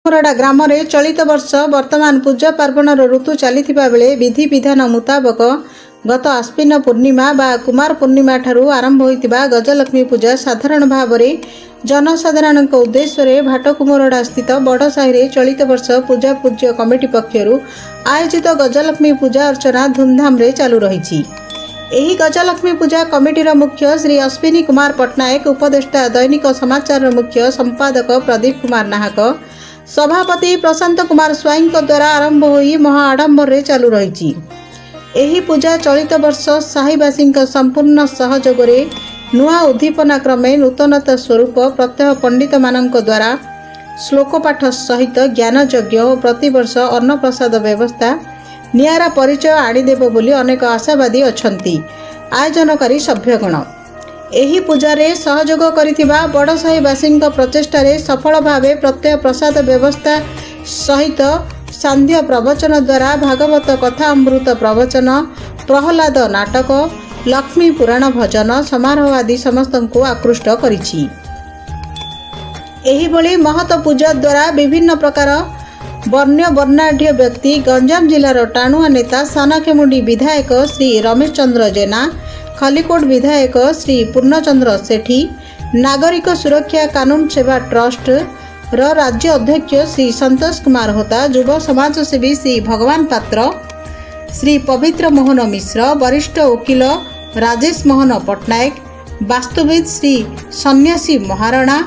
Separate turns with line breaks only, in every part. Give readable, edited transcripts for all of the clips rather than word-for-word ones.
मोरडा ग्राम रे चलित वर्ष वर्तमान पूजा पार्वणर ऋतु चलीथिबा बेले विधि विधान मुताबक गत आश्विन पूर्णिमा बा कुमार पूर्णिमा ठारू आरंभ होइतिबा गजलक्ष्मी पूजा साधारण भाव में जनसाधारण उद्देश्य भाटकुमोरडा स्थित बड़साही रे चलित वर्ष पूजा पूज्य कमिटी पक्षर आयोजित गजलक्ष्मी पूजा अर्चना धूमधाम रे चालू रही। एही गजलक्ष्मी पूजा कमिटीर मुख्य श्री अश्विनी कुमार पट्टनायक, उपदेष्टा दैनिक समाचार मुख्य संपादक प्रदीप कुमार नाहक, सभापति प्रशांत कुमार स्वाईं द्वारा आरंभ होई महा आडंबर रे चालू रही। एही पूजा चलित वर्ष साहीवासी संपूर्ण सहयोग रे नुआ उद्दीपना क्रमे नूतनता स्वरूप प्रत्यह पंडित मानक द्वारा श्लोक पाठ सहित ज्ञान यज्ञ और प्रतिवर्ष अन्न प्रसाद व्यवस्था नियारा परिचय आनीदेव बोली अनेक आशावादी अछंती। आयोजनकारी सभ्यगण एही पूजारे सहयोग करिथिबा बड़साहीवासी प्रचेष्टारे सफल भावे प्रत्यय प्रसाद व्यवस्था सहित सांध्य प्रवचन द्वारा भागवत कथा अमृत प्रवचन, प्रहलाद नाटक, लक्ष्मी पुराण भजन समारोह आदि समस्त को आकृष्ट करिछि। एही भली महत पूजा द्वारा विभिन्न प्रकार वर्ण्य वर्णाढ़ व्यक्ति गंजाम जिलार टाणुआ नेता सानाखेमुंडी विधायक श्री रमेश चंद्र जेना, खलिकोट विधायक श्री पूर्णचंद्र सेठी, नागरिक सुरक्षा कानून सेवा ट्रस्ट र राज्य अध्यक्ष श्री संतोष कुमार होता, युव समाजसेवी श्री भगवान पात्र, श्री पवित्र मोहन मिश्र, वरिष्ठ वकील राजेश मोहन पट्टनायक, वास्तुविद श्री सन्यासी महाराणा,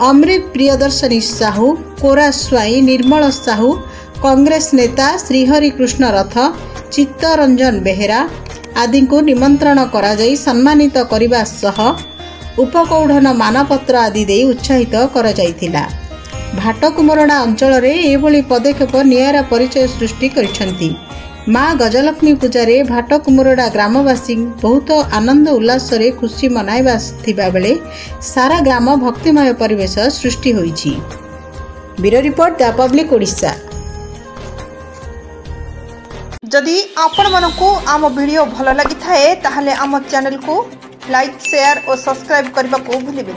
अमृत प्रियदर्शनी साहू, कोरा स्वाई, निर्मल साहू, कांग्रेस नेता श्रीहरि कृष्ण रथ, चित्तरंजन बेहेरा आदि को निमंत्रण करा जाई सम्मानित करबा सह उपकौढ़न मानपत्र आदि दे उत्साहित करा जाइथिला। भाटकुमोरडा अंचल रे एभली पदक्षेप नियारा परिचय सृष्टि करिसंती। माँ गजलक्ष्मी पूजारे भाटकुमोरडा ग्रामवासी बहुत आनंद उल्लास रे खुशी मनाइबा थिबा बेले सारा ग्राम भक्तिमय परिवेश सृष्टि होईछि। Bureau report the public Odisha.
जदि आपण मानकु आम वीडियो भल लागि थाए ताहले आम चैनल को लाइक, शेयर और सब्सक्राइब करबा को भूलिबेनि।